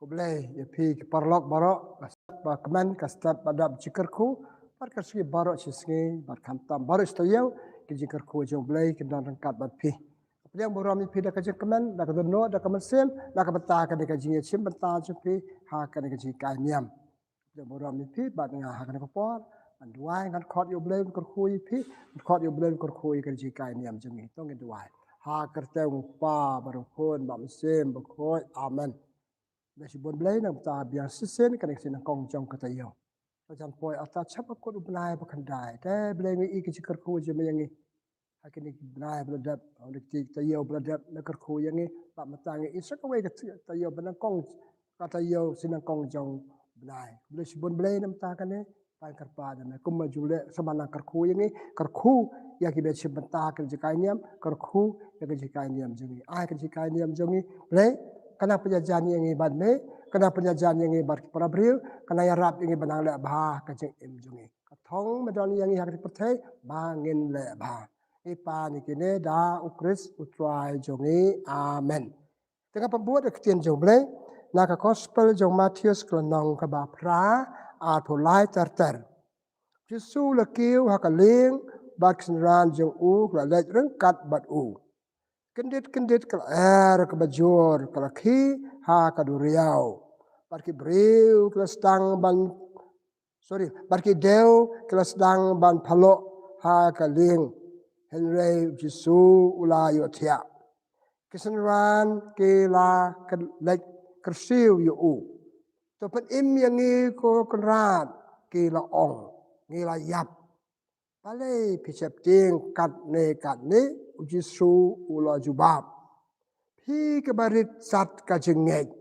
Kublai ya pi parlok barok ba keman kastat badab jikerku par kasgi barok sisngi bar kantam barok stoyau ki jikerku jong blai ki dan rangkat bat pi. Yang boram pi da kajik keman da kadono da kamasem da kabata ka da kajing sim banta jupi ha ka da kajik kanyam. Yang boram pi bat nga ha ka da kopor an duai ngan khot yo blai kor khui pi khot yo blai kor khui ka jik kanyam jengi tong ki duai. Ha kerteng pa barokon ba mesem ba khoi amen. Nasi bon belai nak ta biang sisen kan sina kong jong kata yo. Macam poi ata chapa ko belai bakandai. Ke belai ngi iki cikar ku je menyangi. Hakini belai beladap oleh ti ta yo beladap nakar ku yangi pak matangi isa ka wei ta yo benang kong kata yo sina kong jong belai. Belai si bon belai nam ta kan ne pan karpa dan kum majule samana karku yangi karku ya ki bet sibenta kan jikai niam karku ya ki jikai niam jongi. Ai kan jikai niam jongi belai kena penjajan yang iban me, kena penjajan yang iban para bril, kena yarap yang iban le bah kajeng im jungi. Katong medon yang ihak dipercaya bangin le bah. Ipa ni kini da ukris utrai jungi. Amen. Tengah pembuat ketian jong blai, naka gospel jong Matius kelenong ke bapra atau lai terter. Jesu lekiu hakaling bat kesenran jong lalaj rengkat bat Kendit-kendit ke ke bajur ke laki ha ke duriau. Barki beriu ke stang ban barki deu ke stang ban palok ha ke ling Henry Jesu ula yotia. Kesenran ke la ke lek kersiu yu u. Topat im yang ngi ko kenrat ke la ong ngi la yap. Palai picap ting kat ne Jesu ula jubab. Pi kebarit sat kajengek.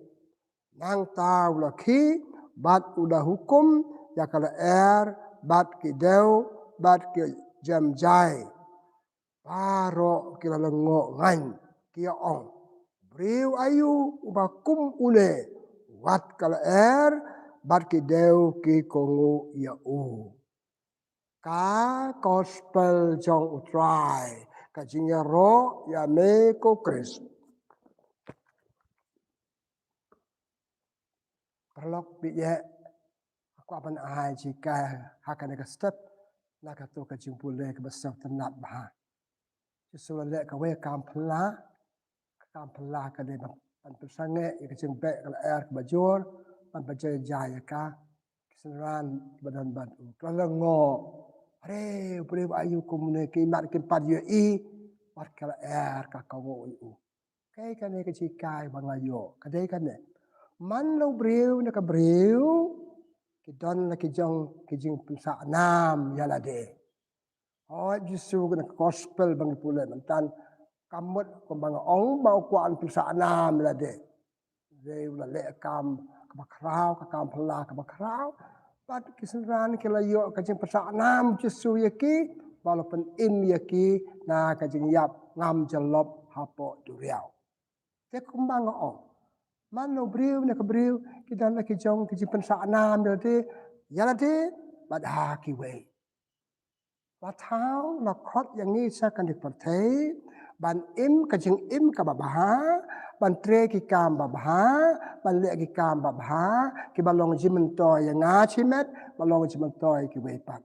Nang tau laki bat udah hukum ya kala bat ki deu bat ki jam jai. Paro kila lengo ngan kia ong. Briu ayu ubakum une wat kala bat ki deu ki kongu ya u. Ka gospel jong utrai kajingnya ro ya me ko kris. Perlok biye aku apan ai jika hakan ke step nak tu ke jimpule ke besar tenat bah. Jesu le ke we kam pela ke de pan persange ke jembe ke air ke bajur pan bajai jaya ka keseran badan batu. Kalau ngo Pare ayu kumune ki mat ki pat yo i pat kala ka kawo u. Kai kan ke cikai bangayo. Kadai kan ne. Man lo breu na ka breu ki don na ki jong ki jing pusa nam yala de. Oh Jesu na gospel bang pula mantan kamut ko bang ong bau kuan pusa nam la de. They la le kam ka kam pala ka bakrau. Pat kisenran kelayo kajing persanam Jesu yaki walaupun im yaki na kajing yap ngam jelop hapo duriau. Te kumbang o. Mano briu na kabriu kita na kijong kajing persanam dati yala de bad ha ki we. Watau na khot yang ni sa kan dipertai ban im kajing im ka babaha ban tre ki kam babaha ban le ki kam babaha ki balong jimen toy nga chimet balong jimen toy ki wepat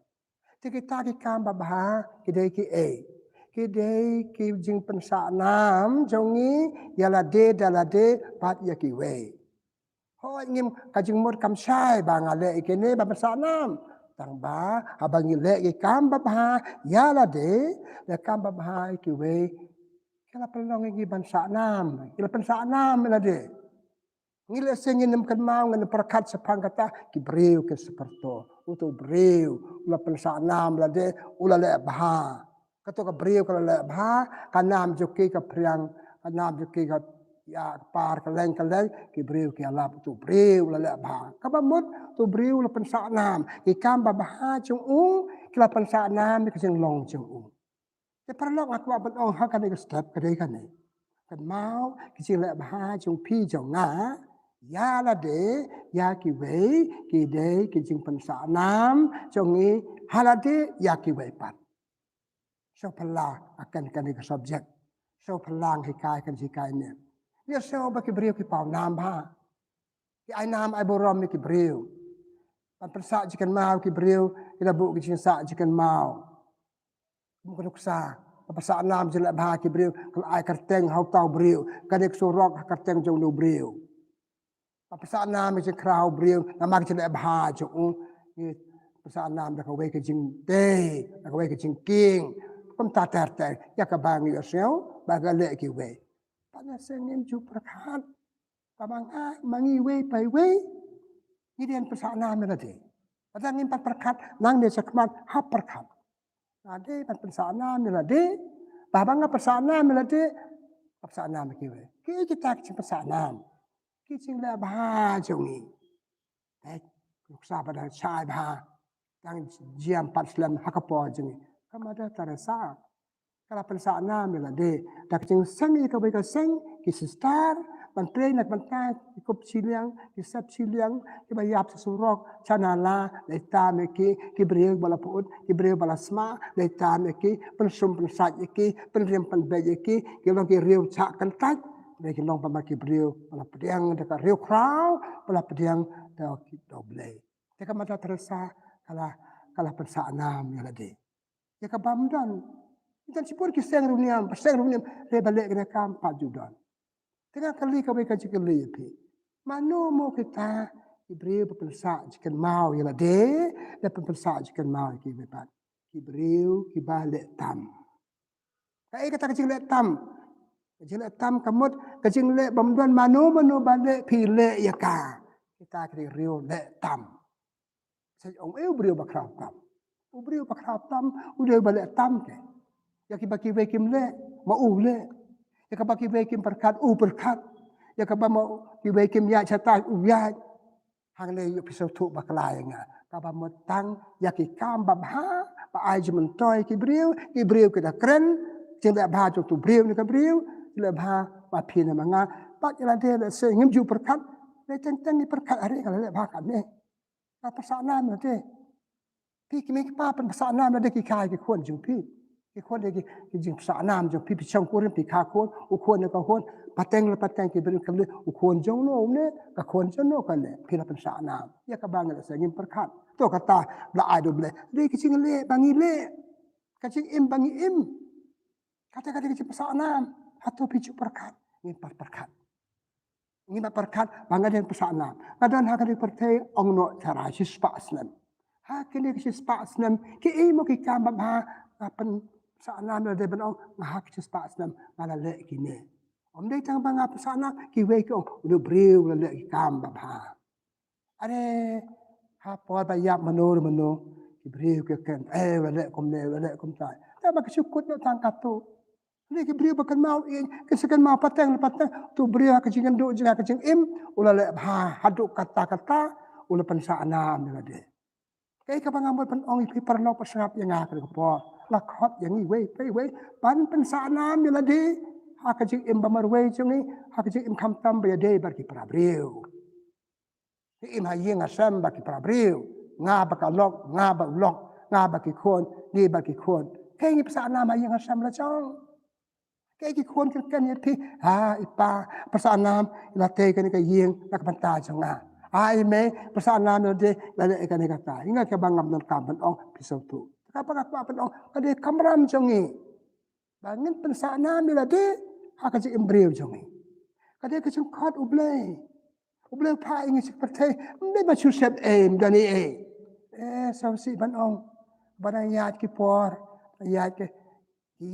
ti kita ki kam babaha ki dei ki ki dei ki jing pensa nam jongi yala de pat ya ki we ho ngim kajing mot kam sai ba ngale ikene ba pensa nam tang ba abang ile ki kam babaha yala de ya kam babaha ki we kala pelong ngi bansa nam kila pensa nam la de ngila sengin nam kan mau ngan perkat sepang kata ki breu ke seperto uto breu ula pensa nam la de ula le bah kato ka breu kala le bah kanam joki ka priang kanam joki ka ya par kaleng ki breu ki alap tu breu la le bah kabamut tu breu la pensa nam ki kam bah chung kila pensa nam ki sing long chung Te perlok aku abang ong hakan ke step kedai kan ni. Kan mau kecil le bah chung pi jong nga ya la de ya ki wei ki de ki jing pensa nam chung ni halade ya ki wei pat. So pala akan kan ke subjek. So pelang hikai kan hikai ni. Ya so ba ki beri ki pau nam ba. Ki ai nam ai borom ni ki breu. Pan persa jikan mau ki breu ila bu ki jin sa jikan mau. Mu ko sa persa nam jela bah ki breu kal ai karteng hau tau breu kadek sorok karteng jong no breu. Persa nam je krau breu namak jela bah jong ni persa nam da ka we ki jing day da ka we ki jing king. Kom ta ter ter ya ka bang yo sel ba ga le ki we. Pan sen nim ju prakat. Pamang ai mangi we pai we. Ni den persa nam na de. Padang nim pat prakat nang de sakmat ha prakat. Ade pat persa nam na de. Babang persa nam na de. Persa nam ki we. Ki kita ki persa nam. Ki jing la ba jong ni. Luk sa pada chai ba. Tang jiam pat slam hakapo jong ni. Kamada tarasa. Kala persa nam na de. Dak jing sang ni ka we ka sang ki star. Man play nak bantai ikop siliang isap siliang ibayap sa surok chanala leta meki ki breu bala puut ki breu bala sma leta meki pensum pensat iki penriem penbej iki ki long ki riu chak kan tak le ki long pama ki breu bala pediang dekat riu krau bala pediang da ki doble teka mata terasa kala persa enam ya lade ya ka bamdan dan sipur ki seng runiam le balik kena kampat judan. Tengah kali kau baca jika lepi, mana mau kita Ibreu berpersa jika mau ialah de, dan berpersa jika mau kita bepat. Ibreu kibalik tam. Kau kata kecil lek tam kamut kecil lek bamduan mana balik pilih ya ka. Kita kiri riu lek tam. Saya Ibreu bakrap tam. Ibreu bakrap tam, udah balik tam ke. Ya kibaki bekim lek, mau lek. Ya kaba ki bekim perkat perkat. Ya kaba mau ki bekim ya chata ya. Hang le yo pisau tu baklai nga. Kaba mo tang ya ki kam babha ba ai jmen toy ki breu ki da kren jeng le bha tu breu ni ka breu le bha ba phina manga pa ya de le se ngim ju perkat le teng ni perkat are ka le bha ka ne. Ka pasana na de. Pi ki me ki pa pen pasana na de ki kai ki khon ju pi. Ki khon de ki jing sa nam jong pi chang ko rin pi kha khon u khon ne ka khon pateng ki ber ka le u khon jong no ne ka khon jong no ka le pi la pen sa nam ya ka bang le sa ngim perkat to kata la ai do ble de ki ching le bangi le ka ching im bangi im kata ki ching sa nam atau pi chu perkat ngim perkat ngim perkat banga den sa nam kadan ha ka di pertai ong no cara si spa aslam ha kini ki spa aslam ki mo ki kam ba apen sa nam le de ben ong ngahak si spa aslam ngala le ki ne om dei tang banga pasana ki we ko udah breu le ki kam ba are ha por ba yap mano ki breu ke kan le kom ta ta ba syukut no tang katu le ki breu ba kan mau ke sekan mau pateng tu breu ka jingan do jinga ka jing im ula le ba hadu kata ula pensa nam le de kai ka banga mo pen ong pi perlo pasap yang ngak ko po la khot yang ni we pan pensa nam le de hak jing im bamar we jungi hak jing im kam tam be de bar ki prabreu im ha yeng asam ba ki prabreu nga ba ka lok nga ba ki khon ni ba ki khon kai ni pasa na ma yeng asam la chong kai ki khon kan ni thi ha ipa pasa nam la te kan ka yeng la ka ta chong nga ai me pasa nam no de la le kan ka ta inga ka bangam non kam ban ong pisau tu ka pa ka pa ong ka de kamram chongi bangin pensa nam la de hak je embryo jongi kade ke chung khat uble pha ingi seperti me ba chu sep dani sam si ban ong banang yat ki por yat ke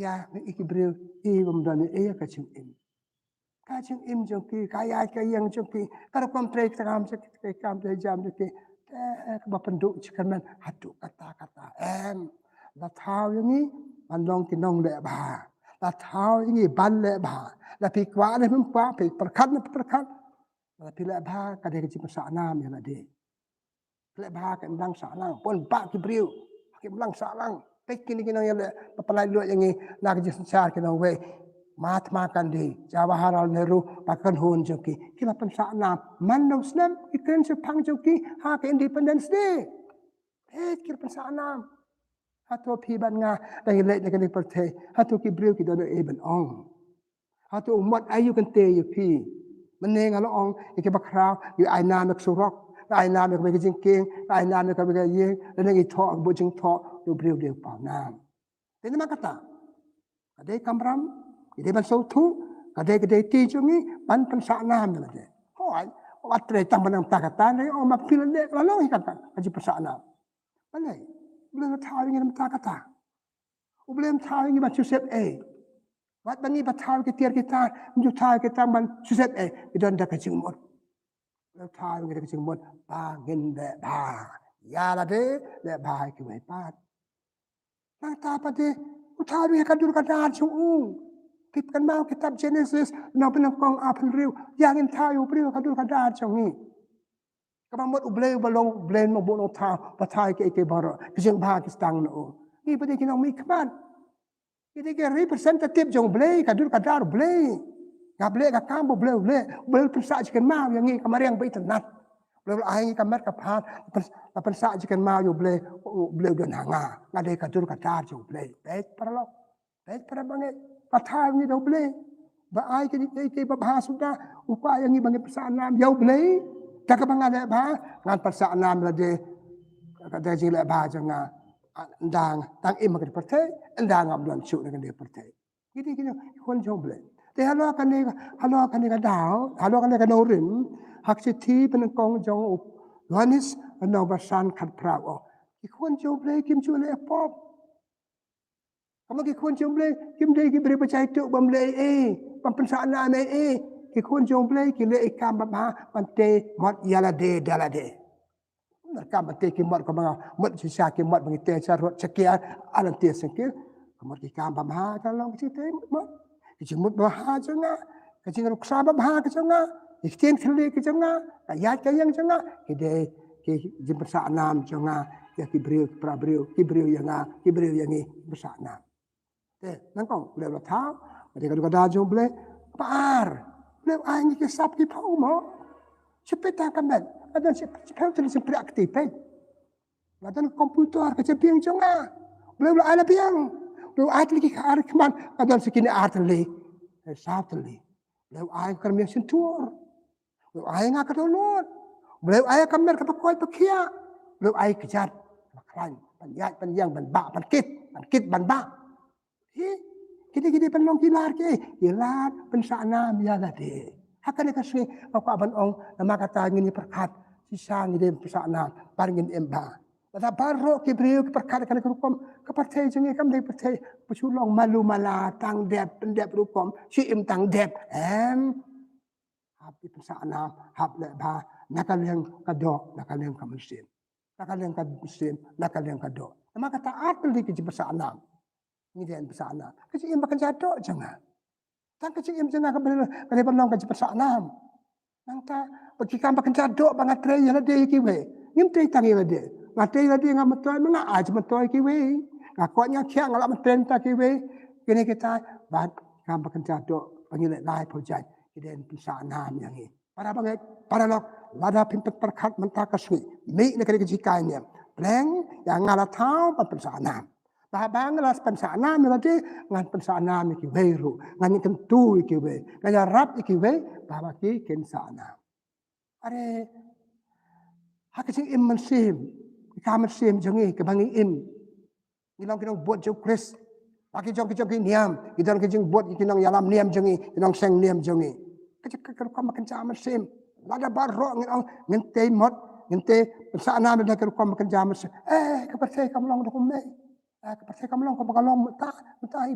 ya ki breu bum dani ka chung im jongi ka yat ka yang jongi kar kom trek tam se ke kam de jam de ke ba penduk chikaman hatu kata la thau yangi andong ki nong le ba la thau ini ban le ba la pi kwa le pun kwa pi perkat la pi le ba ka de ki sa nam ya la de le ba ka ndang sa lang pon ba ki briu ki lang sa lang pe ki ni nang ya le pa lai lo yang ni na ki sa ki nang we Mahatma Gandhi Jawaharlal Nehru pa kan hun jo ki la pen sa nam man no snam ki ken se phang jo ki ha ki independence day ki pen sa nam Hatu pi ban nga dahil late na kanig parte. Hatu ki briu ki dono eben ong. Hatu umat ayu kan te yu pi. Mening ala ong iki bakrau yu ai na mek surok ai na mek be jing king ai na mek be ye le ngi tho bu jing tho yu briu de pa nam te ma kata ade kamram ide ban so thu ade ke de ti jungi ban pan sa nam le de ho ai wat tre tam ban ta kata ne o ma pil de la lo kata aji pa sa nam balai belum tahu ngi ta kata belum tahu ngi ba chusep wat bangi ba tahu ke tiar kita nju tahu kita ban chusep idon da ka jing motแล้วทายมันก็จึงหมดปาเงินแดะบายาละเดแดะบายคือไว้ปาดนางตาปะเดอุทายมีกันดูกระดาษชงติดกันมาคิตับ Genesis นำเป็นกองอาพันริวยางินทายอุปริวกันดูกระดาษชงนี้ก็มาหมดอุเบลบลงเบลนมาบุนทาปะทายเกบารก็จึงบากิสตังโนนี่ประเดี๋ยวกินเอามีขมันนี่ได้แค่ representative จงเบลกันดูกระดาษเบลGablek ka kambo bleu persa jikan mau yang ngi kamariang bai tenat bleu ai kamar ka phat persa jikan mau yo bleu don hanga ngade ka dur ka tar jo bleu bet para bange patha ngi do bleu ba ai ke ba bha suda upaya ngi bange persa nam yo bleu ta ka bangade ba ngan persa nam la de ka de ji la ba janga ndang tang im ka perthe ndang am don chu ngi de perthe gidi kon jo bleuแต่ฮัลโหลกันนี่ก็ดาวฮัลโหลกันนี่ก็นอริมหักสิทีเป็นกองจงอุบลานิสนอบัสันขัดพราวออกอีกคนจงเลยกิมช่วยเลยปอบคำว่าอีกคนจงเลยกิมเลยกิบริบใจตุบัมเลยบัมเป็นสานาเมอีกคนจงเลยกิเลยอีกการบัมหามันเตมัดยาลาเดดาลาเดนักการมันเตกิมัดก็มังมัดชิชากิมัดมันเตชารถชักเกียร์อันเตสังเกตมัดอีกการบัมหากันลองชิเตมัดKecimut bahasa cenga, kecing ruksa bahasa cenga, ikhtiar keli cenga, ayat kayang cenga, kide jim bersanam cenga, ya kibriu prabriu, kibriu yang ni bersanam. Nangkong boleh tahu, mereka juga dah jom boleh par, boleh aing kisap di pau mo, sepeda kamen, ada sepeda tulis beraktif, ada komputer kecepiang cenga, boleh ada piang. Lu ai lagi kar keman kadang sekini arteli sabteli lu ai kermian sentur lu ai ngak kedolot lu ai kamer ke pakoi pakia lu ai kejar maklan panjang ban kit ban ba kini penong kilar ke kilar pensana miala de hakan ka sui apa ban ong nama kata ngini perkat sisa ngide pensana paringin emba Pada baru kibriu perkara kan kerukom kepercayaan jengi kam dari percaya puculong malu mala tang dep pendep rukom si im tang dep hapi pesana hap le ba nakal yang kado nakal yang kamusin nakal yang kado nama kata atul di kiji pesana ni dia pesana kiji im bakan jado jangan tang kiji im jangan kabel penong kiji pesana nang ta bagi kam bakan jado bangat tre ya de kiwe ngim tre tang ya de Ngatei lagi ngam metoi menga aj metoi kiwe. Ngakotnya kia ngalap meten ta kiwe. Kini kita bat ngam bekerja do panggil lai projai kiden bisa nam yang ini. Para banget para lok lada pimpet perkat mentah kasui. Mi nak kena jikai ni. Pleng yang ngala tau pan pensa nam. Bah bang las pensa nam lagi ngan pensa nam kiwe ru. Ngan kentu kiwe. Ngan rap kiwe bah baki kensa nam. Are hakising imensim. Kamu sim jengi kebangi im. Kinong buat jauh Chris. Laki jong niam. Kita kijong buat kinong yalam niam jengi. Kinong seng niam jengi. Kecik kamu makan jaman sim. Lada barok ngente mot ngente persana ada kamu makan jaman sim. Kepercaya kamu long dokume. Kepercaya kamu long kamu mentah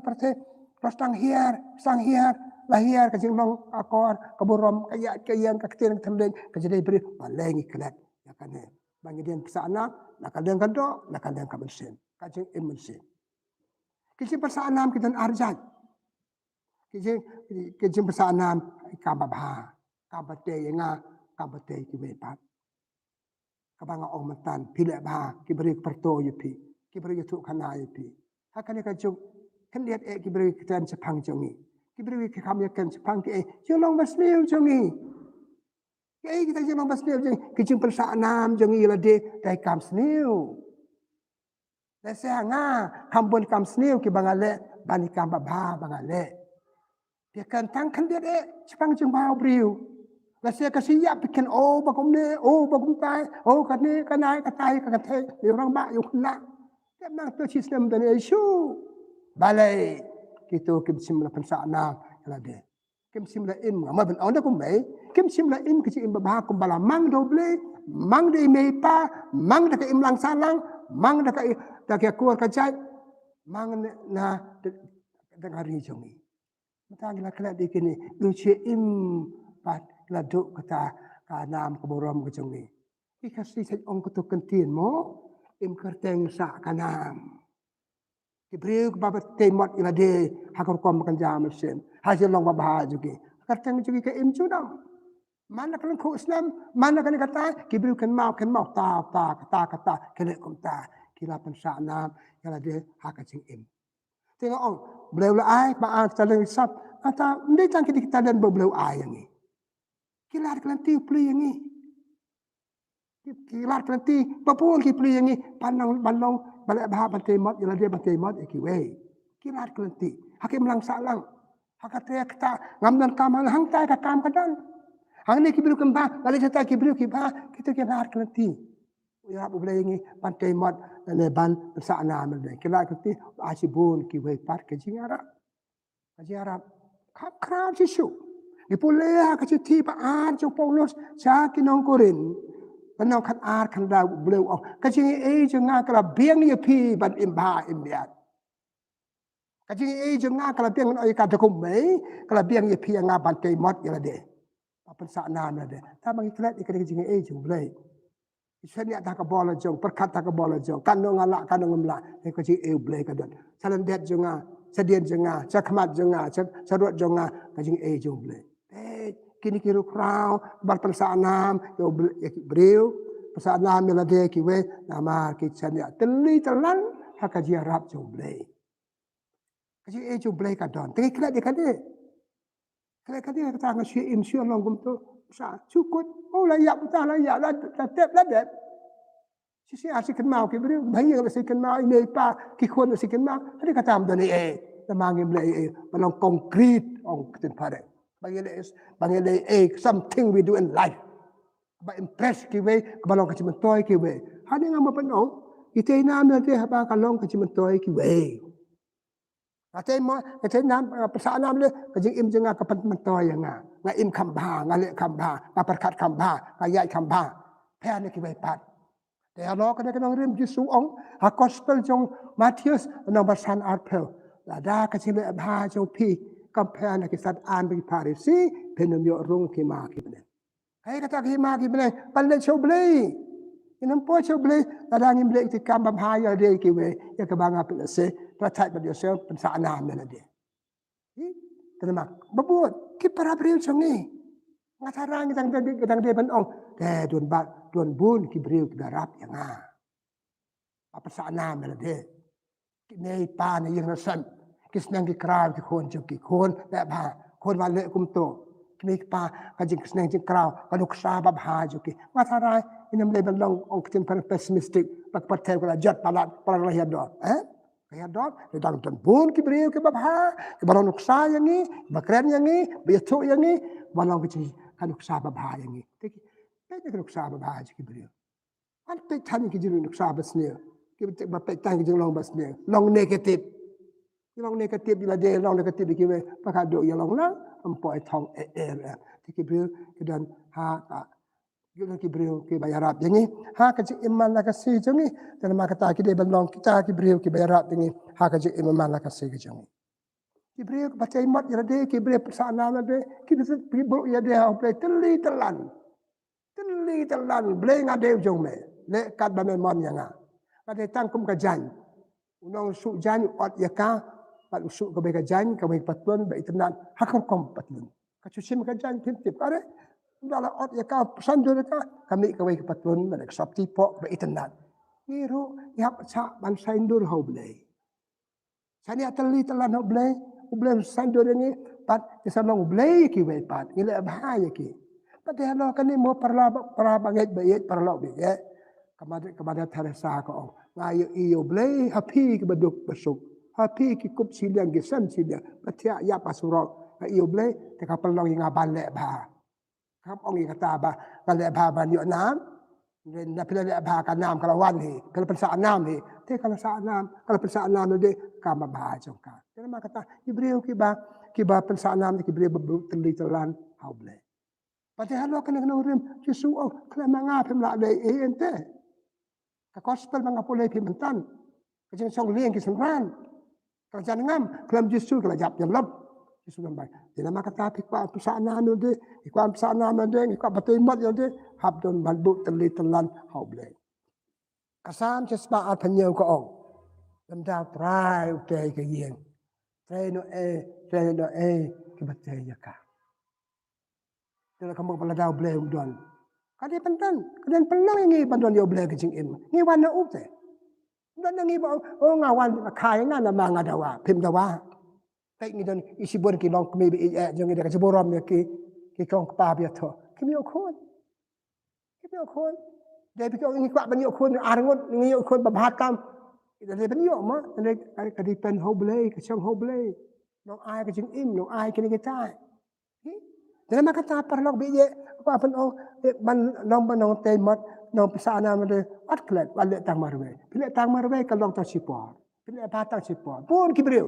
percaya rostang hiar lahir kecik long akor keburom kayak kaktir tembeng kejadian beri balengi kelat ya kan bagi dia pesana nakal yang kado nakal yang kabensin kacing emensin kecik persanam kita arjat kecik persanam kababha kabate nga kabate kiwepat kabanga omatan pilek bah kiberi perto yupi kiberi yutuk kana yupi hakane kacuk kan lihat kiberi kita Jepang jongi kiberi kami akan Jepang jolong basliu jongi kita jolong basliu jongi kicing persanam jongi lade dai kam sniu dese nga hambon kam sniu ki bangale banikam babha bangale dia kan tang kan dia Jepang jong bau briu Kasi ya bikin bagum ni, bagum tai, kani kanai katai katai, orang mak yuk nak. Dia nang tu sistem dan isu. Balai kita kim simla pensana la de. Kim simla im ma ben onda kum mai, kim simla im ki im ba kum bala mang doble, mang de mei pa, mang de im lang salang, mang de ka kuar ka jai, mang na de ngari jongi. Mata gila kala de kini, lu im pat la duk kata kanam keburam ke jongi. Ikasi sai ong kutuk kentin mo im kerteng sa kanam. Kibriu babat temot ila de hakor kom kan jam sem. Hasil long babah juga. Kerteng juga ke im judam. Mana kan ku Islam, mana kan kata kibriu kan mau kata kene kom ta kila pensa nam kala de hakacing im. Tengok ong beliau ai ba saling sap ata ndai tang kita dan beliau ai yang ni. Kilar kelanti pli yang ni. Kilar kelanti papun ki pli yang ni panang balong balik bahab bantai mat ila dia bantai mat ikiwe. Kilar kelanti hakim lang salang. Hakate kata ngamdan kamal hang tai ka kam kadan. Hang ni kibiru kemba balik serta kibiru kiba kita kilar kelanti. Ya bu boleh ni bantai mat le ban sa na mel. Kilar kelanti asibun kiwe par ke jingara. Arab kap kram sisu. Ipulea kasi tiba jong Paulus sa kinong Korin. Panong kan kan daw beliau kasi jong nga kala biang ni pi ban imba imbiat. Kasi jong nga kala biang ay kada kumay kala biang ni pi nga ban kay mot ila de. Papan sa na de. Tamang iklat ikali kasi jong beliau. Isa ni ta ka bola jong perkat ta ka bola jong kanong ngala kanong ngla kasi beliau kadon. Salan bet jong nga sedian jong nga sakmat jong nga sarut jong nga kasi jong beliau. Kini kiru krau berpersanam yo beliau persanam melade kiwe nama kicanya teli telan hakaji Arab jumblay kaji jumblay kadon tengik kala dia kade kata ngasi imsi long gumto sa cukut la ya buta la ya la tetep la det sisi asik mau ki beliau bayi asik mau ini pa ki kon asik mau ada kata amdani namangim le balong konkret ong ketin pare Bangile something we do in life. Ba impress kiwe kabalong kacimentoy kiwe. Hadi nga mapanong itay namin natin haba kalong kacimentoy kiwe. Atay mo itay nam pasaan namin kajing im nga kapantmentoy nga im kamba nga le kamba nga perkat kamba nga yai kamba. Paya ni kiwe pat. Daya lo kada kanong rim jisuong ha gospel jong Matius nang basan arpel. Lada kacile abha jong pi compare na kisat an bagi parisi penom yo rung ki ma ki bene kai kata ki ma ki bene palle show blei inam po show blei kadang im blei ti kam bam ha ya de ki we ya ka banga pelase pratat bad yourself pensa ana mena de terima babut ki para bril songi ngatarang kadang de ban ong de don bun ki bril ki darap ya nga apa sa ana mena de ki nei pa ne yang san kisnang ki kraw ki kon jok ki kon la ba kon wa le kum to kini pa ka jing kisnang jing kraw ka nuk sa ba ha jok ki ma tharai inam le long ong tin per pessimistic pak pat the ko la jat palat para la do ya do le dang ton bun ki breu ki ba ha ki ba nuk sa yang ni ba kren yang ni ba tu yang ni ba long ki ka nuk sa ba ha yang ni te ki nuk sa ba ha ki breu an te tan ki jing nuk sa ba sne ki ba pe tan ki jing long ba sne long negative Yang negatif bila dia long negatif dikiwe pakado yang long lang empoi thong tikibril kedan ha kita kibril ke bayarat yang ni ha kaji iman la kasih jongi dan maka ta ki de belong kita kibril ke bayarat yang ni ha kaji iman la kasih ke jongi kibril baca imat ya de kibril persana la de kita kibril ya de ha play teli telan blay ngade jong me le kat ba me mon yang ngade tangkum kajan unong su jan ot ya ka pat usuk ke bega jan ke bega patun ba itenan hakam kom patun kacusim ke jan tip are ndala ot ya ka sanjo ka kami ke bega patun ba sop tipo ba itenan niru ya cha ban saindur ho blai sani atali telan ho blai ublem sanjo ni pat isalong blai ki we pat ile bahaya ki pat ya lo kan ni mo para banget bayet para lo be kamada Teresa ko ngayo iyo blai happy ke beduk besuk happy ki kup siliang ki san silia patia ya pasurok iyo blai te kapal long yang abale ba ครับองค์กตาบะกันเลยพาบันอยู่น้ำเรียนนับเลยพากันน้ำกันละวันเหกันเป็นสระน้ำเหที่กันสระน้ำกันเป็นสระน้ำเลยกามาบาจงกันแต่มาkata Ibrahim kibaเป็นสระน้ำที่Ibrahim berteli telan hau boleh padahal lo kena urim Yesus oh kena mangap pemla le ente ka gospel mangapole pimentan ka jeng song lieng ki senran ka jan ngam kelam Yesus kala jap jam lab Yesus lambai dina makata pikwa pesana anu de ikwa pesana mande ikwa batoi mat yo de hab don balbu teli telan hau boleh kasam jesba atanyau ko ong lam da trai te ke yen trai no ki batei ya ka Tela kamu peladau boleh udon. Kadi pentan, kadian pelang ngi pandon yo boleh kecing im. Ngi wana upte. Dan ngi oh ngawan kai ngana manga dawa, pim dawa. Tai ngi don isi bor ki long kemi bi jong ida ka borom ya ki kong pa bi to. Kemi okon. Kemi okon. Dai bi ko ngi kwa ban yo okon arngot ngi yo okon babhatam. Ida le ban yo ma, kadi pen ho boleh, ka chong ho boleh. Nong ai kecing im, nong ai kini kita. Jadi maka tak perlu biye apa pun ban long banong temat nong pesana made atlet balik tang marwe. Bila tang marwe kalau tak sipor. Bila batang sipor. Pun kibriu.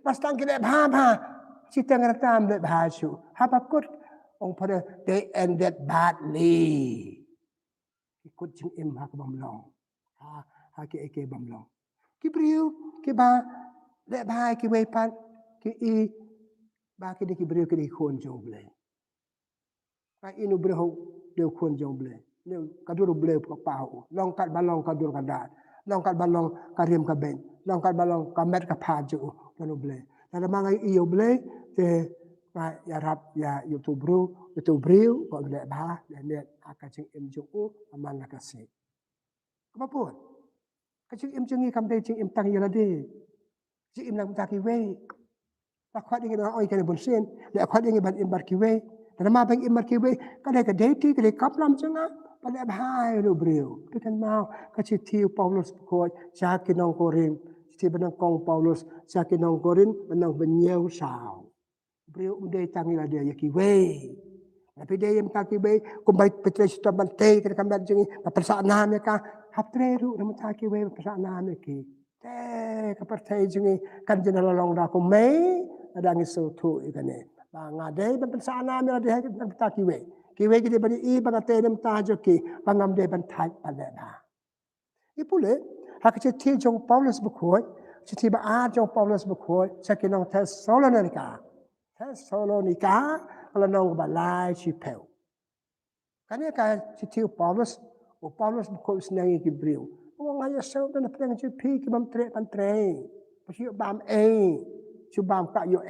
Pas tang kile bha cita ngeratam le bhasu. Hapa kut ong pada they ended badly. Ikut jing im hak bamlong. Ha ki eke bamlong. Kibriu kiba le bha ki wepan ki i ba ki kibriu ki khon jo ble. Kai inu berho deu khon jong ble ne kadur ble pau long kat balong kadur kadat long kat balong karim ka ben long kat balong ka met ka phaju no ble na mangai iyo ble te ka ya rap ya youtube bru ko ble ba ne akaching im ju aman ka se apa pun kaching im jengi kam dei ching im tang yala de ji im lang ta ki we ta khwat ngi no oi ka bun sen le khwat ngi ban im bar ki we Nama bang imar kiwe kada ka deiti kada kaplam changa pada bahai lu brio kita mau kasi tiu Paulus ko sakin nong korin si benang kong Paulus sakin nong korin benang benyau sao brio umde tangila dia ya kiwe tapi dia yang tak kiwe kumbai petres tabante kada kambat jengi persana me ka haptreru nama tak kiwe persana me ki te ka pertai jengi kan jenala long da ko mai ada ngiso tu ikane ngade ban pesana me de ta kiwe ki de bani I bang te dem ta jo ki bangam de ban thai pale ba ipule hak che thi jong Paulus bukhoi che thi ba a jong Paulus bukhoi che ki nong Thessalonica ala nong ba lai chi peu kane ka che thi Paulus bukhoi snang ki brio o nga ya so na peng chi pi ki bam tre pan tre chi bam chu bam ka yo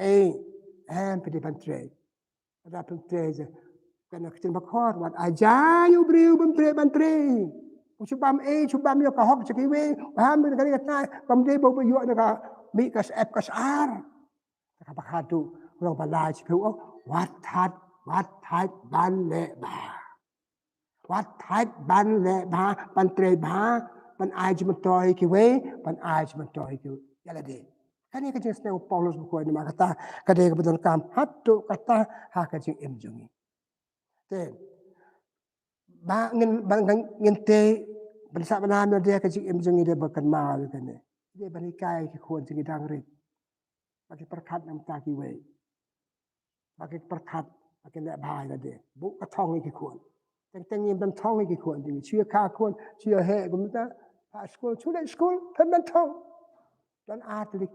pedi pantre ada pantre kana kitin bakhor wat aja yu briu pantre chubam chubam yo ka hok chikiwe bam ni kani kata bam de bo yo na ka mi kas ep kas ar ka bakhatu ro bala chipu wat that ban le ba wat that ban le ba pantre ba pan ai jmatoy kiwe pan ai jmatoy ki yala de Kani ka jenis na Paulus bukuan ni makata kadai ka betul kam hatu kata haka jing im jungi. Ten ba ngin te bersa banana dia ka jing im jungi dia bakan mal kan. Dia banikai ki khon jing dang rit. Bagi perkat nam ta ki we. Bagi perkat bagi le bhai la de. Bu ka thong ki khon. Teng ngim ban thong ki khon jing chia kha khon chia he gum ta school pen ban thong. Dan atlik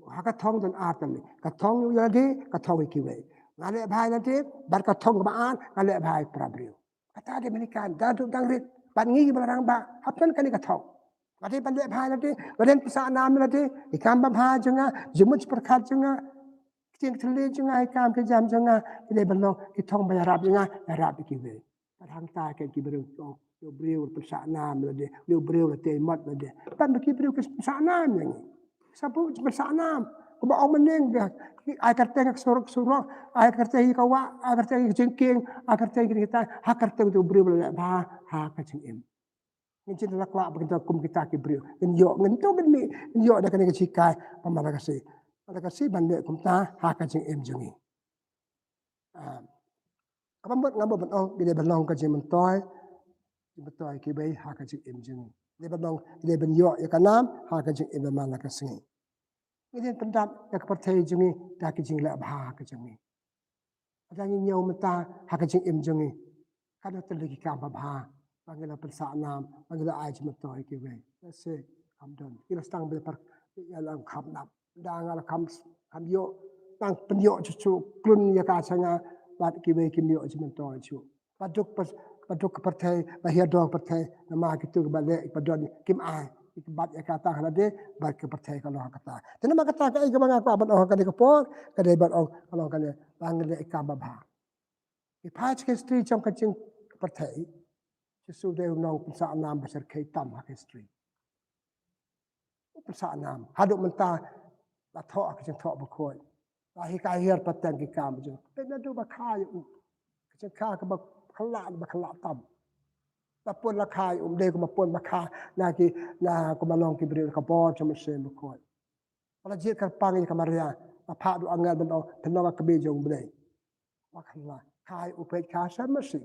haka thong dan atali ka thong yu yadi ka thong kiwe ngale bhai nanti bar ka thong baan ngale bhai prabrio kata de menikan dadu dangrit ban ngi barang ba hapan kani ka thong ngati ban le bhai nanti baden pisa nam nanti ikam ba bha janga jumuch prakhat janga ting thli janga ikam ke jam janga ile ban ki thong ba rap janga rap kiwe padang ta ke kibru yo brio pisa nam nanti yo brio te mat nanti ban ki brio pisa nam nanti Sabu bersana, kuba orang meneng dia. Ay karte ngak suruk, ay karte kawa, ay karte jengking, ay karte kita, hak karte itu beri bela, bah hak kacing em. Ngin nak wa begitu kum kita ki beri. Ngin yo ngin tu ngin mi, yo dah kena kecikai pamala kasih. Pamala kasih bandek kum ta hak kacing em jungi. Apa buat ngabo benong bila benong ka jing mentoy ki bai ha ka jing im jing. Bila benong bila ben yo ya kanam ha ka jing im man la ka singi. Ini pendap ya ka pertai jing ta ka jing la ba ka jing. Ada ni nyau mata ha ka jing im jing. Kada terlegi ka ba panggil persa nam panggil ai jing mentoy ki bai. Se kam don. Kita stang bila per ya lang kam nap. Dangal kam yo tang penyo cucu klun ya ka sanga bat ki bai kim yo jing mentoy chu. Paduk pertai bahia dog pertai nama gitu balik padon kim ai bat ya kata halade bat ke pertai kalau kata tenama kata ka ke bang aku abat oh ka de kapor ka de bat oh kalau ka de bang de ka ba ki pach ke street trong ka ching pertai su de nong sa nam besar kai tam ha ke street sa nam haduk menta la tho ka ching tho ba khoi la hi ka hier patang ki kam jo pe na do ba kha yu ka ching kha ka ba khala tam ta pon la khai de ko ma pon ma kha na ki na ko ma long ki bri ka bo chama se ma ko ala je ka pang ka maria ma pha du angal ben o thno ka be jong ble ma khala khai u pe kha sa ma si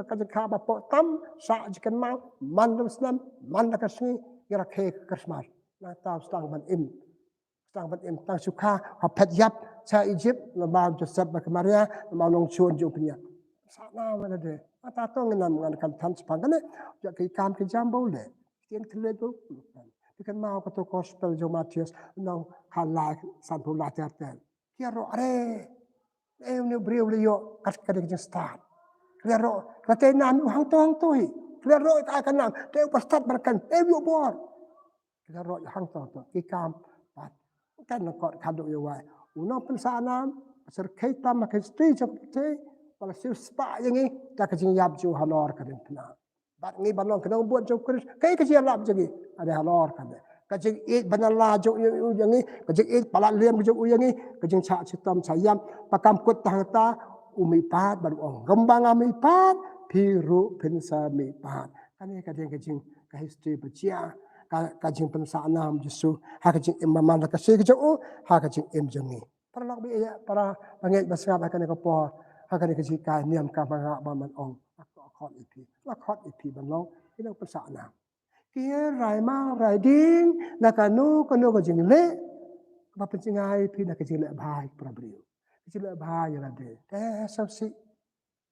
ka ka ba po tam sa ji kan ma man dum slam man ka si ya ke ka smar na ta stang ban im tang su kha ha phat yap cha Egypt na ba Joseph ba ka maria ma long chon jo pnya sana mana de ata to ngan ngan kan tan spang kan ya ki kam ki jam bole tiang thle do kan mau ka to gospel jo Matius no hala san pu la ter ter ki ro are e ne brio le yo kat ka de start ki ro ka te nan hang to hi ki ro ta kan nam te pa start berkan e yo bor ki ro hang to ki kam pat kan ko ka do yo wa uno pen sana ser kaita ma ka stri jo te kalau siu spa yang ni tak kecing yap ju halor kadang pena. Bat ni balong kadang buat ju kris kai kecing lap jadi ada halor kadang. Kecing it banala ju yang ni kecing it palak liam ju yang ni kecing cak citam sayam pakam kut tahta umi pat baru ong gembang ami pat biru pensa mi pat. Kan ni kecing ka history bacia kecing pensa nam jesu ha kecing imam la kasih kecing ha kecing im jengi. Para bi para panggil basngap akan ko po akan dikasihkan niam kabanga baman ong akot ipi banong ina pasana kia rai ma rai ding na kanu ko jing le ba pencingai pi na kajing le bhai prabriu kajing le bhai la de sabsi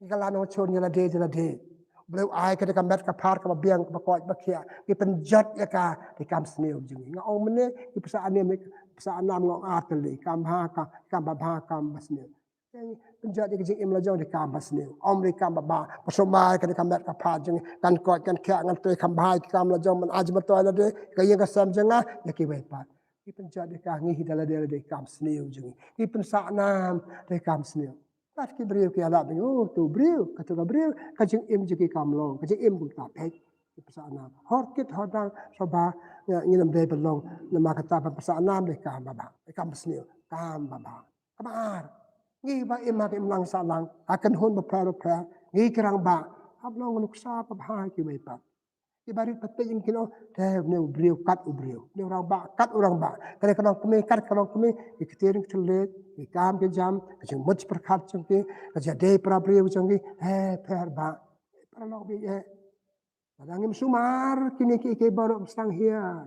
ikalano chon la de beliau ai ka kam bet ka par ka biang ka ko ba khia ki penjat ya ka di kam sneu jing nga ong mene ki pasana me pasana ngong atli kam ha ka kam ba kam basneu penjat di jing imla jong di kambas ni om di kambaba pasomai kan kambat ka pha jing kan ko kan kya ngal te kambhai kam la jong man aj ma to la de ka yang ka sam janga ya ki bai pat ki penjat di ka ngi hidala de kam sneu jing ki pensa nam de kam sneu pat ki briu ki ala bi oh tu briu ka tu ka briu ka jing im jing ki kam long ka jing im bu ta pe ki pensa nam hor kit hodang soba ngi nam de belong nama kata pensa nam de kam sneu kam baba kamar ngi ba ima ke mlang sa lang akan hun ba pra ngi kerang ba ablong nuk sa pa ba ki mai pa ki bari patte yung kino te ne brio kat ubrio ne orang ba kat orang ba kare kanong kumi kat kanong kumi ki kitering chule ki kam ke jam ke jing much prakhat chung ki ke jade pra brio chung ki per ba para lok bi e padangim sumar kini ki baru stang hian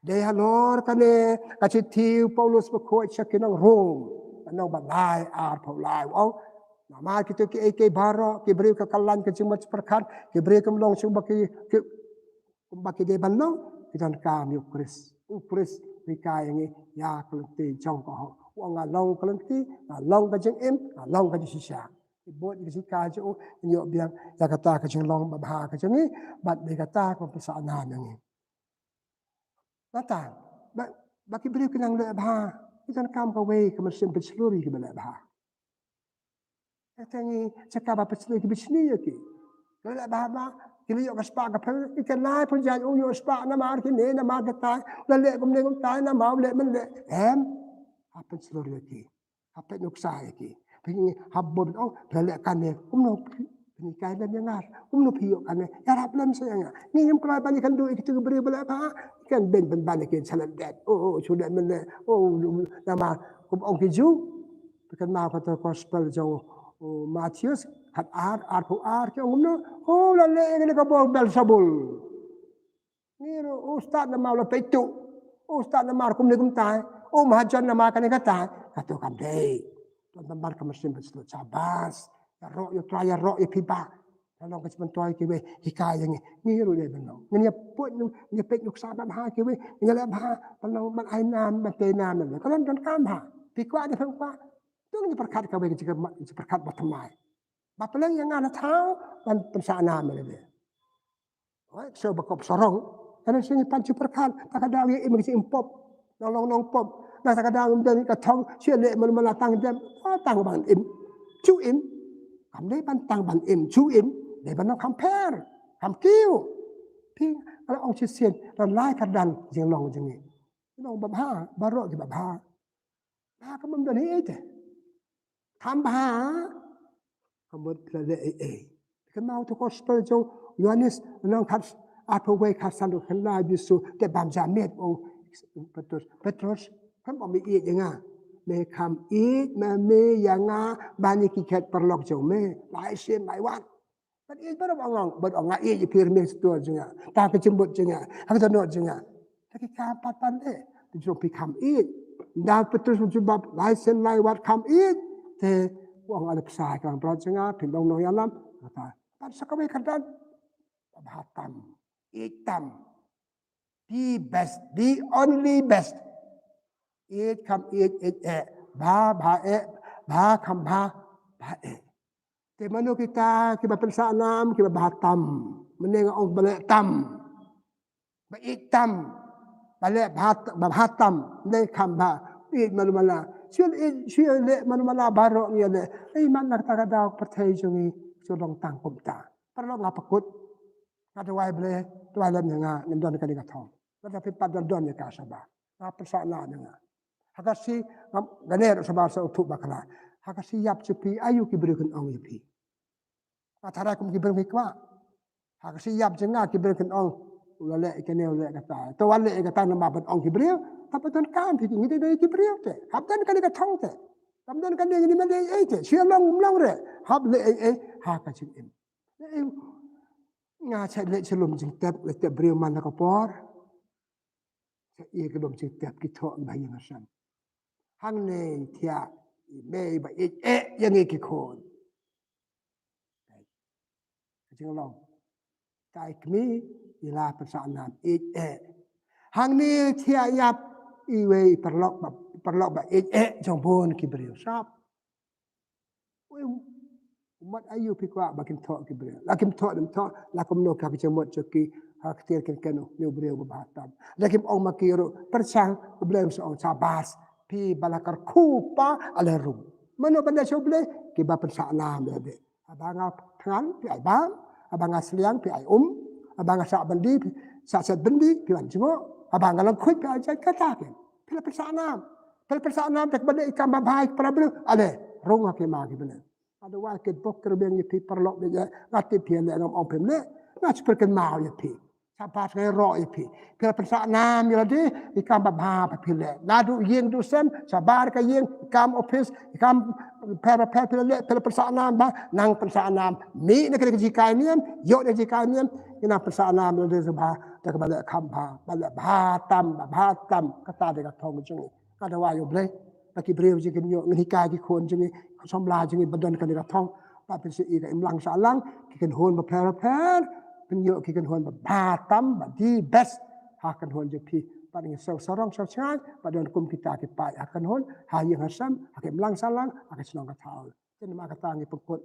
de halor kane kachitiu Paulus ba ko chakinang Rome nong ba lai ar pau lai au nama kita ke baro ke beri ke kalan ke cuma perkan ke beri ke melong cuma ke de banong kita kam yu kris rikai ni ya kelenti jong ko wong long kelenti long ka jeng em long ka sisa bot ke sika jo nyo biang ya kata ke jeng long ba ka jeng ni bat de kata ko pesana ni nata ba ke beri ke nang le ba kita kam ka wei ke mesin peceluri ke bela bah. Katangi cakap apa peceluri ke bisni ya ki. Bela bah kili yo kaspa ka pel ikan nai pun jan yo spa na mar ki ne na mar ka tai la le kum ne kum tai na mau le men le apa peceluri ya ki. Apa nuksa ya ki. Pingi habbo oh le kan ne kum no ni kai dan yangar kum no piyo kan ne ya rap lam saya ni yum kala bani kan do itu beri bela bah kan ben ban ke salat dat oh sudah men oh nama kum ong kiju kan ma ka to gospel jo Matius hat ar ke ngumno la le ne ka bol bel sabul ni ustad na mau la petu ustad na mar kum ne kum tai mahajan na ma kan ka tai ka to kam dei ton bar ka mesin betul cabas ya ro yo tra ya ro ya piba kalau ka cuma toy ke we hikaya ni ro le beno ni ya put ni pet nuk sa ba ha ke we ni la ba kalau man ai nam ba te nam le kalau don kam ha pi kwa ni phang kwa tu ni perkat ka we ke perkat ba thamai ba peleng yang ana thau ban pensa nam le be so ba kop sorong ana sini panci perkat tak ada we imagi impop nong pop na tak ada den ka thong sia le man tang dem tang ban im chu im kam le ban tang ban im chu im để bạn nó compare làm kêu thì ông chỉ xem làm lại cả đàn riêng lòng riêng này lòng bầm ha bà rồi thì bầm ha ba cái mâm đơn hết tham ba không một là lệ cái mau tôi có story cho Yohanes nó khát quay khát sang được khán lai bisu để bám giảm miệt ông Petrus không có bị gì nghe mê kham ít mà mê yang nga ba như kỳ khét perlok chồng mê lại xem lại quan But it better but on ngai ye pyramid store jenga ta ke jembut jenga ha ka no jenga ta ke ka patan de to become it da petrus jubab license lai wat come it te wong ala psa ka pro jenga phin dong no yalam ta pat sakawe kadan bahatam itam the best the only best it come it ba kam ba Te mano kita persaanam kita bahatam menengok orang balik tam baitam balik bahatam le kamba it malumala sia le malumala barok ni le man nak tak ada pertai jungi solong tang kumta perlu ngapakut ada wai bele tuai lem nga ndon ka diga thong tapi padan don ya kasaba na persaana nga hakasi ganer sabah sa utuk bakala hakasi yap cepi ayu ki berikan ong yapi Atara kum kiber mikwa. Hak siap jenga kiber ken ong. Ulale ikene ule kata. To wale kata nama ban ong kiber. Tapi ton kan piti ngide dai kiber te. Habdan kan ka thong te. Habdan kan ni ma dai te. Sia long re. Hab le ha ka chin im. Nga cha le chelum jing tep le te brio man ka por. Sa e ke dom jing tep ki tho ba yang san. Hang ne tia me ba yang ki khon. Jeng long tai kmi ila persaanam hang ni thia yap iwe perlok ba jong bon ki brio sap umat ayu pikwa bakin tho ki brio lakim tho dem tho lakum no ka jemot joki hak tier ken no brio bahatam lakim ong makiro persang problem so sabas pi balakar kupa alerum mano banda soble ki ba persaanam de abanga than pi abang abang asliang pi ai abang sa bandi sa bendi pi wan jmo abang lang khut pi ai kata ke pila persaanam tak bade ikam babai problem ale rong ke ma ke bene ada wa ke bok terbeng pi perlok de ngati pi le ngom om pemle na seperken mau ya pi sapat ke ro ya pi pila persaanam ya de ikam babha pi le ladu yeng du sem sabar ka yeng ikam office ikam pera persaanam ba nang persaanam mi nak jika niam yo nak jika niam ina persaanam de sebah tak balik kamba balik bahatam kata de ka thong jung kada wa yo ble baki breu jikin yo ngika ki khon jung somla jung badan ka de ka thong pa pisi i ka imlang salang ki kan hon ba pera pen yo ki kan hon ba bahatam ba di best ha kan hon je pi paling sorong chai badan kum kita ke pai akan hon ha yang hasam akan lang salang akan senang ka taul ten ma kata ngi pekut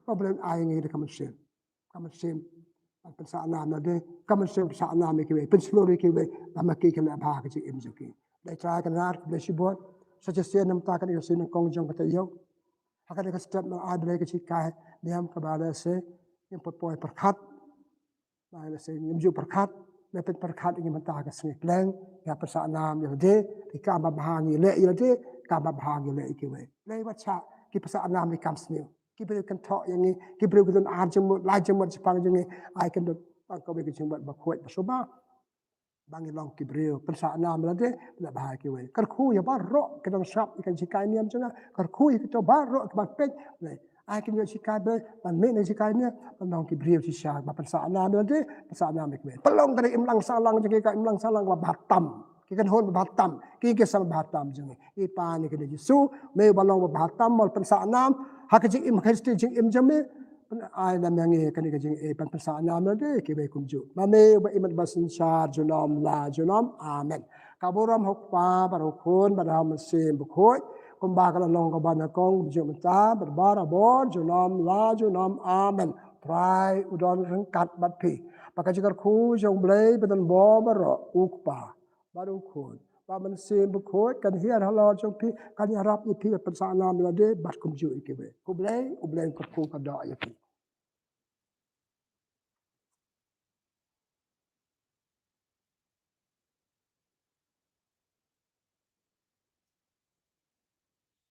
problem ai ngi de kamen sem persaanam na de kamen sem persaanam ke we penslori ke we ama ke ke la ba ke im joki dai tra kan rar de sibot suggestion nam ta kan sin kong jong kata yo akan ke step na adre ke chikai niam ka bala se yang potpoi perkhat bala se nyamju perkhat me pen perkhat ingin mentah ke sengit leng ya persaanam ya de ikam bahangi le ya de ka bahangi le ke we le wacha ki persaanam ni kam sneu ki ber kan tho yang ni ki ber kan arjem la jem jepang jeng ai kan bang ko be ke jeng ba khoi ba soba bang long ki ber persaanam la de la ba ke we kar khu ya ba ro ke dong sap ikan jikai niam jenga kar khu ki to ba ro ke ba pet le ai kin yo sikai be ban me ne sikai ne ban nong ki brio si sha ba pensa na me de pensa na me ke pelong dari imlang salang jeng ka imlang salang ba batam ki kan hon ba batam ki ke sam batam jeng i pa ni ke de Yesu me balong ba batam mol pensa nam ha ke jing im kristi jing im jame ai lam yang e kan ke jing e pan pensa nam de ke be kum ju ma me ba imat ba sin sha junom la junom amen kaburam hok pa bar khon bar ham sem bu khoi kum ba kan long ka ban kong ju ta bar bara bor junom la junom amen trai udon rang kat bat pi pakajikar khu jong blei bedan bo baro ukpa baru khon ba man sem bu khoi kan hian halo jong pi kan harap ni pi pensa nam la de bat kum ju ikebe ku blei u blei ko khu ka da ya pi